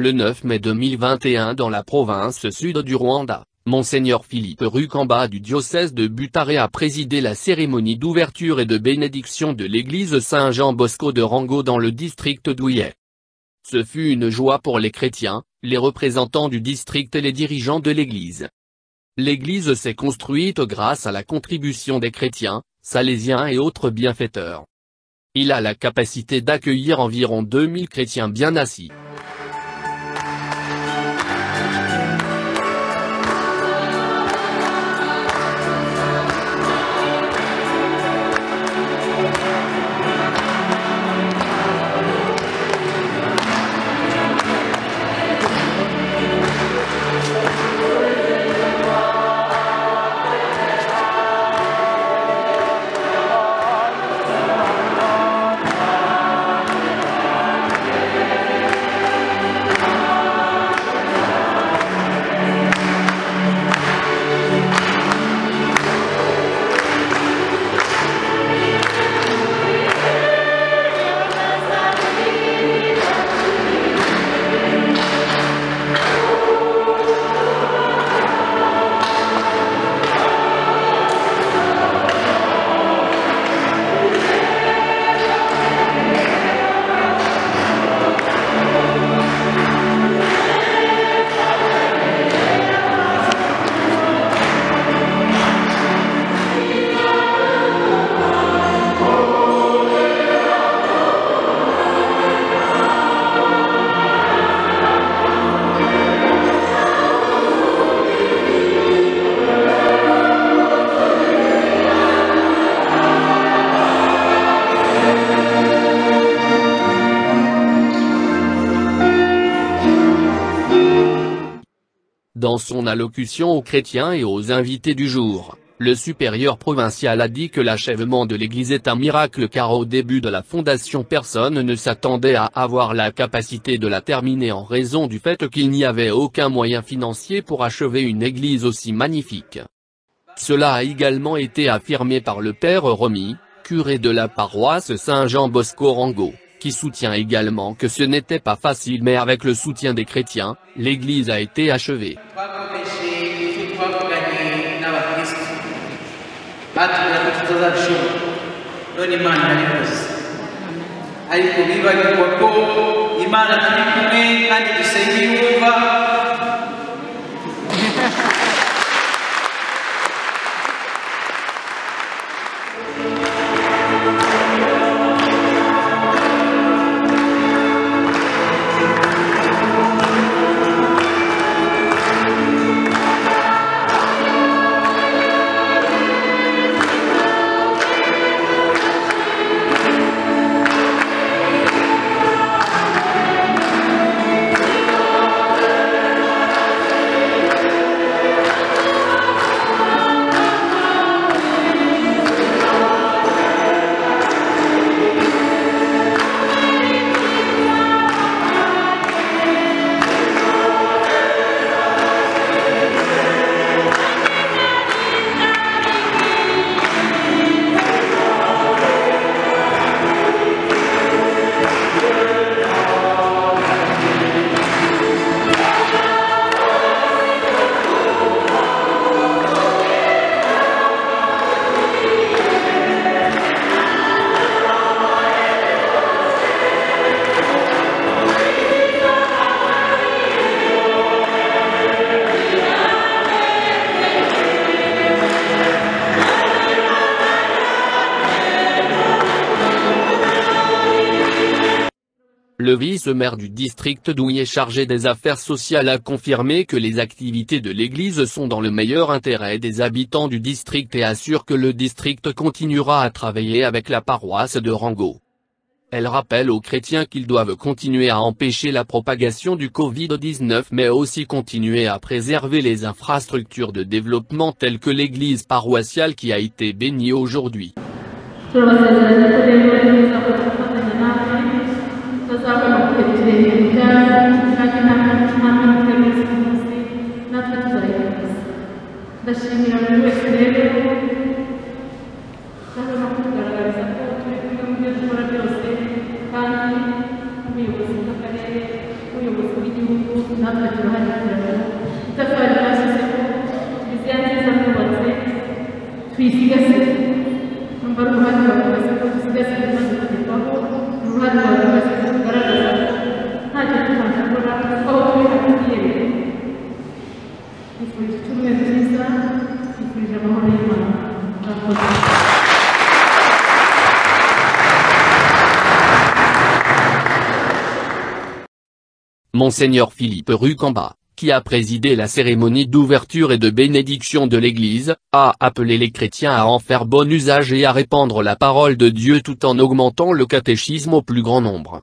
Le 9 mai 2021 dans la province sud du Rwanda, Monseigneur Philippe Rukamba du diocèse de Butare a présidé la cérémonie d'ouverture et de bénédiction de l'église Saint-Jean-Bosco de Rango dans le district d'Ouye. Ce fut une joie pour les chrétiens, les représentants du district et les dirigeants de l'église. L'église s'est construite grâce à la contribution des chrétiens, salésiens et autres bienfaiteurs. Il a la capacité d'accueillir environ 2000 chrétiens bien assis. Dans son allocution aux chrétiens et aux invités du jour, le supérieur provincial a dit que l'achèvement de l'église est un miracle car au début de la fondation personne ne s'attendait à avoir la capacité de la terminer en raison du fait qu'il n'y avait aucun moyen financier pour achever une église aussi magnifique. Cela a également été affirmé par le père Romy, curé de la paroisse Saint-Jean-Bosco Rango, qui soutient également que ce n'était pas facile mais avec le soutien des chrétiens, l'église a été achevée. Le vice-maire du district d'Ouye chargé des affaires sociales a confirmé que les activités de l'église sont dans le meilleur intérêt des habitants du district et assure que le district continuera à travailler avec la paroisse de Rango. Elle rappelle aux chrétiens qu'ils doivent continuer à empêcher la propagation du Covid-19 mais aussi continuer à préserver les infrastructures de développement telles que l'église paroissiale qui a été bénie aujourd'hui. kandi umuyobozi w'akarere, umuyobozi w'igihugu natwe turahagira itafari bashyizeho kiliziya nziza mwubatse tuyisigasire numva ari uruhare rwa buri wese ko dusigasire maze kugerwaho uruhare rwa buri wese ko tugaragaza ntacyo tutashobora aho turi hatugiyereye twifurije icyumweru cyiza twifurije amahoro y'Imana murakoze. Monseigneur Philippe Rucamba, qui a présidé la cérémonie d'ouverture et de bénédiction de l'Église, a appelé les chrétiens à en faire bon usage et à répandre la parole de Dieu tout en augmentant le catéchisme au plus grand nombre.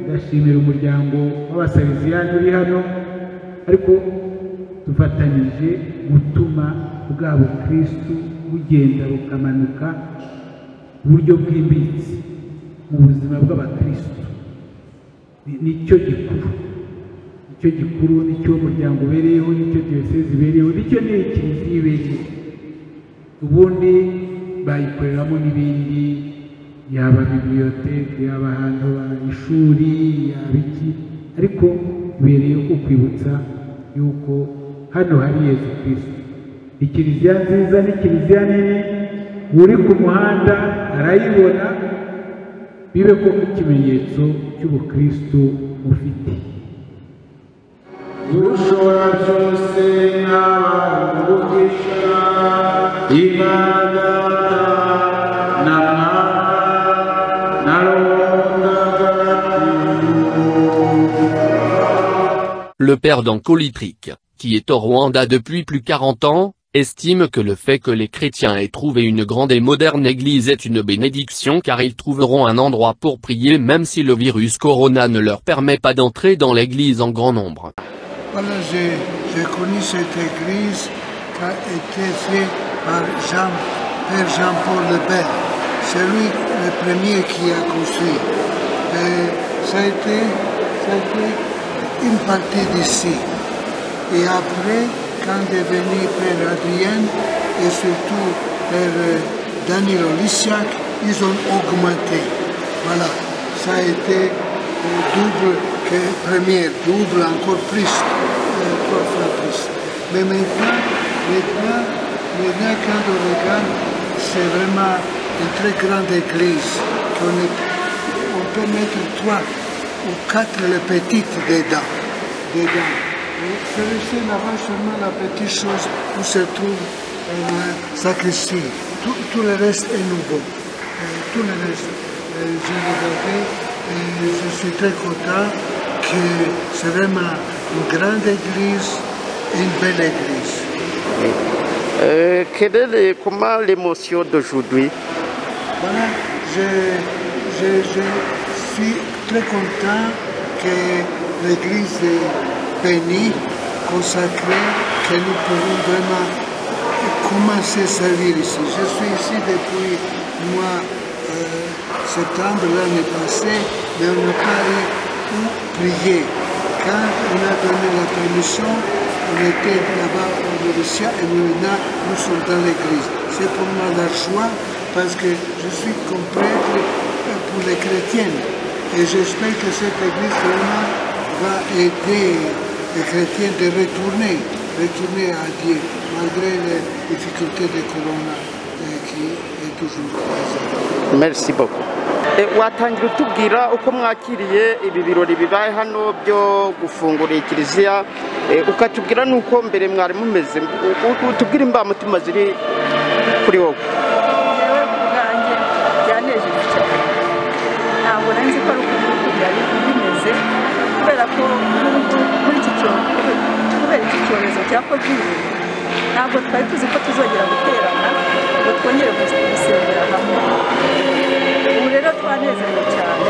ndashimira umuryango w'abasaleziyani uri hano ariko dufatanyije gutuma bwa bukristu bugenda bukamanuka uburyo bwimbitse mu buzima bw'abakristu. Nicyo gikuru nicyo umuryango ubereyeho, nicyo diyosezi ibereyeho, nicyo kiliziya ibereyeho. Ubundi bayikoreramo n'ibindi, yaba biblioteke, yaba ahantu ishuri, yaba iki, ariko bibereye ko kwibutsa yuko hano hari Yesu Kristo. Ikiliziya nziza ni kiliziya nini, uri ku muhanda arayibona, bibe ko ikimenyetso cy'ubukristo mufite. Ushobora byose n'abagugisha Imana Le père d'Ankolitrique, qui est au Rwanda depuis plus de 40 ans, estime que le fait que les chrétiens aient trouvé une grande et moderne église est une bénédiction car ils trouveront un endroit pour prier même si le virus corona ne leur permet pas d'entrer dans l'église en grand nombre. Voilà, j'ai connu cette église qui a été faite par Père Jean-Paul Le Bel. C'est lui le premier qui a construit. Et ça a été une partie d'ici. Et après, quand est venu Père Adrien et surtout Père Daniel Olisiak, ils ont augmenté. Voilà, ça a été double que première, double encore plus, 3 fois plus. Mais maintenant, quand on regarde, c'est vraiment une très grande église. On peut mettre 3 ou 4 les petites dedans. C'est là-bas seulement la petite chose où se trouve la sacristie. Tout le reste est nouveau. Tout le reste. J'ai regardé et je suis très content que c'est vraiment une grande église et une belle église. Quelle est comment l'émotion d'aujourd'hui? Voilà, je suis très content que l'église est bénie, consacrée, que nous pourrons vraiment commencer à servir ici. Je suis ici depuis septembre l'année passée, mais on n'a pas eu où prier. Quand on a donné la permission, on était là-bas au Mauricia et maintenant nous sommes dans l'église. C'est pour moi la joie parce que je suis prêtre pour les chrétiens. Et j'espère que cette église vraiment va aider les chrétiens de retourner à Dieu, malgré les difficultés de Corona qui est toujours présente. Merci beaucoup. Watangira utubwira uko mwakiriye ibi birori bibaye hano byo gufungura ikiliziya, ukatubwira nuko mbere mwari mumeze, utubwira imbamutima ziri kuri wowe. Yewe kubwanjye byanejeje cyane, ntabwo nzi ko ari uko byari bimeze kubera ko muri iki cyorezo cya COVID ntabwo twari tuzi ko tuzongera guterana ngo twongere gusengera hamwe. Ubu rero twanezerewe cyane.